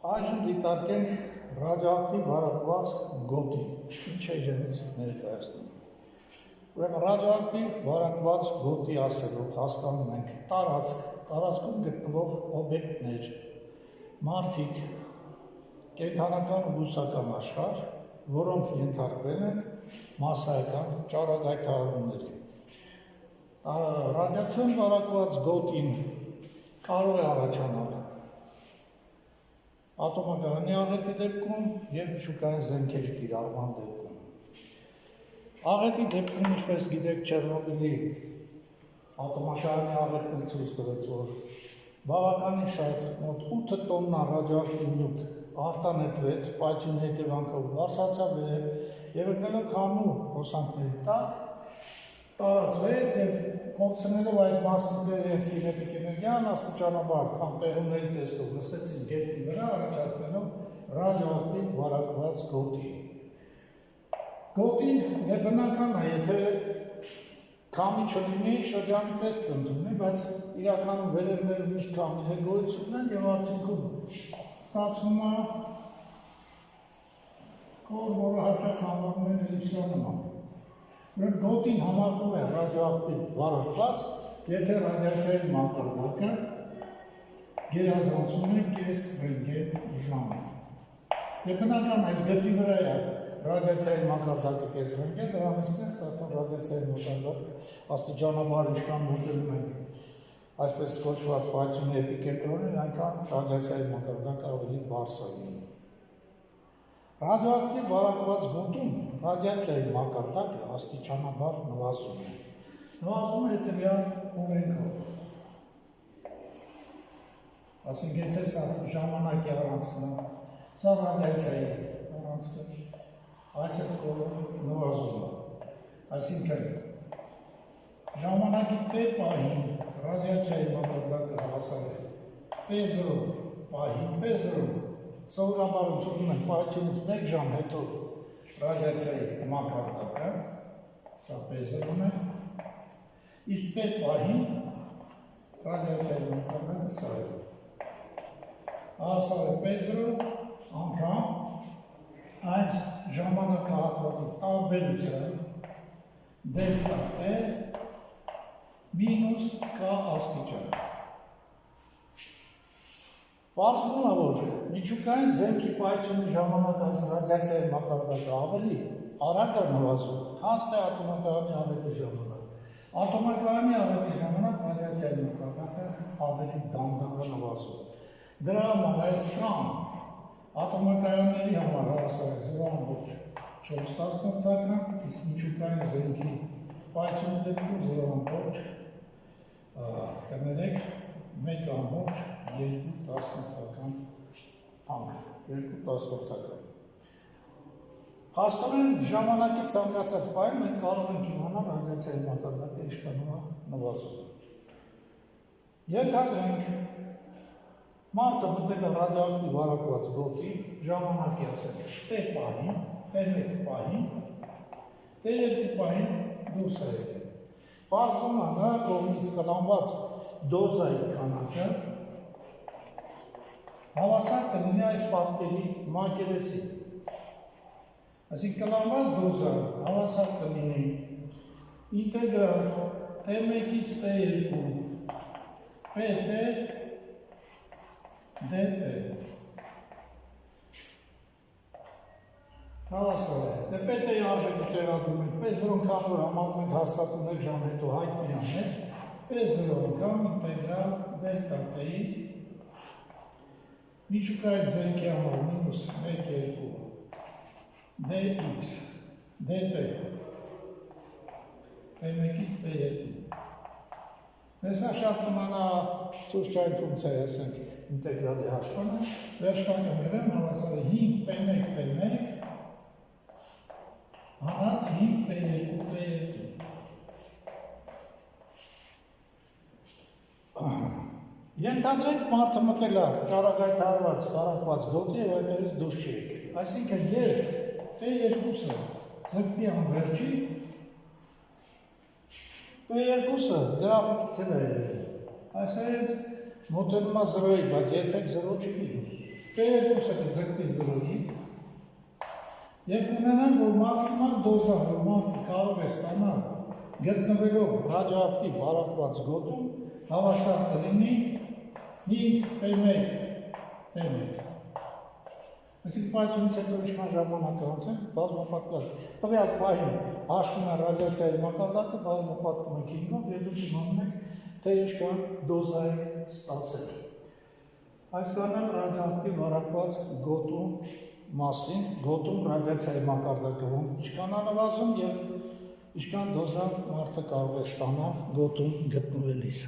Այժմ դիտարկենք ռադիոակտիվ վարակված գոտի, ինչ է իրենից ներկայացնում։ Ուրեմն ռադիոակտիվ վարակված գոտի ասելով հասկանում ենք տարածքում գտնվող օբյեկտներ, մարդիկ, կենդանական ու բուսական աշխարհ, որոնք ենթարկվել են մասսայական ճառագայթարումների։ Ռադիացիոն վարակված գոտին կարող է առաջանալ ատոմակայանի աղետի դեպքում և միջուկային զենքերի կիրառման դեպքում։ Աղետի դեպքում, ինչպես գիտեք, Չեռնոբիլի ատոմակայանի աղետն ցույց տվեց, որ բավականին շատ մոտ 8 տոննա ռադիոակտիվ նյութ արտանետվեց, պայթյունի հետևանքով բարձրացավ և ընկնելով քամու հոսանքների տակ տարածվեց և կորցնելով այդ մասնիկների հենց կինետիկ էներգիան աստիճանաբար անտեղումների տեսքով նստեցին գետնի վրա, առաջացնելով ռադիոակտիվ վարակված գոտի։ Գոտին բնական է, եթե քամի չլինի, շրջանի տեսք կընդունի, բայց իրականում վերևները միշտ քամիներ գոյություն են և արդյունքում ստացվում է կոր, որը հաճախ համարվում են էլիպսանման։ Ուրեմն գոտին համարվում է ռադիոակտիվ վարակված, եթե ռադիացիայի մակարդակը գերազանցում է կես ռենտգեն ժամը։ Եվ բնական այս գծի վրա է ռադիացիայի մակարդակը կես ռենտգեն, դրանից արդեն ռադիացիայի մակարդակը աստիճանաբար ինչքան մոտենում ենք այսպես կոչված պայթյունի էպիկենտրոնին, այնքան ռադիացիայի մակարդակը ավելի բարձր է լինում։ Ռադիոակտիվ վարակված գոտում ռադիացիայի մակարդակը աստիճանաբար նվազում է։ Նվազում է հետևյալ օրենքով։ Ասենք եթե սա ժամանակի առանցքն է, սա ռադիացիայի առանցքը, այս այդ կողմը նվազում է։ Այսինքն ժամանակի տեր պահին ռադիացիայի մակարդակը հավասար է P0 պահին, P0 սովորաբար ընդունում են պայթյունից 1 ժամ հետո ռադիացիայի մակարդակը, սա P0-ն է, իսկ տեր պահին ռադիացիայի մակարդակը սա է։ Սա է P0 անգամ այս ժամանակահատվածի տարբերություն դելտա T մինուս K աստիճան։ Պարզվում է, որ միջուկային զենքի պայթյունի ժամանակ այս ռադիացիայի մակարդակը ավելի արագ է նվազում, քան թե ատոմակայանի աղետի ժամանակ։ Ատոմակայանի աղետի ժամանակ ռադիացիայի մակարդակը ավելի դանդաղ է նվազում։ Դրա համար այս կան ատոմակայանների համար հավասար է 0.4 տասնորդական, իսկ միջուկային զենքի պայթյունի դեպքում 0.3 1.2 տասնորդական անք, 2 տասնորդական։ Փաստորեն ժամանակի ցանկացած պահին մենք կարող ենք իմանալ ռադիացիայի մակարդակը ինչքան է նվազում։ Ենթադրենք մարդը մտել է ռադիոակտիվ վարակված գոտի, ժամանակի ասենք T պահին, T1 պահին, T2 պահին դուրս է եկել։ Պարզվում է նրա կողմից կլանված դոզայի քանակը հավասար կլինի այս պատկերի մակերեսին։ Այսինքն կլանված դոզը հավասար կլինի ինտեգրալ T1-ից T2 PT DT հավասար է։ Դե PT-ի արժեքը տեղադրում ենք P0 անգամ, որ համարում ենք հաստատում 1 ժամ հետո հայտնի անես, P0 անգամ ինտեգրալ դելտա T-ի միջուկային զենքի համար մինուս 1.2 dx dt T1-ից T2։ Սա շատ նմանա սուրճային ֆունկցիայի, ասենք, ինտեգրալի հաշվանը, վերջնական գրեմ հավասար է 5 P1 P1 հանած 5 P2 P2։ Ենթադրենք մարդը մտել է ճառագայթարված վարակված գոտի և այնտեղից դուրս չի եկել։ Այսինքն երբ T2-ը ձգտի անվերջի, P2-ը գրաֆիկացել է եղել։ Այսինքն մոտենում է 0-ի, բայց երբեք 0 չի լինում։ P2-ը կձգտի 0-ի և կունենան, որ մաքսիմալ դոզան, որ մարդը կարող է ստանալ գտնվելով ռադիոակտիվ վարակված գոտում, հավասար կլինի 5 P1 T1։ Այսինքն պայթյունից հետո ինչքան ժամանակ անցել, բազմապատկված։ Տվյալ պահին հաշվում է ռադիացիայի մակարդակը, բազմապատկում եք 5-ով և դուք իմանում եք, թե ինչքան դոզա եք ստացել։ Այսքան էլ ռադիոակտիվ վարակված գոտու մասին, գոտում ռադիացիայի մակարդակը ինչքան է նվազում և ինչքան դոզա մարդը կարող է ստանալ գոտում գտնվելիս։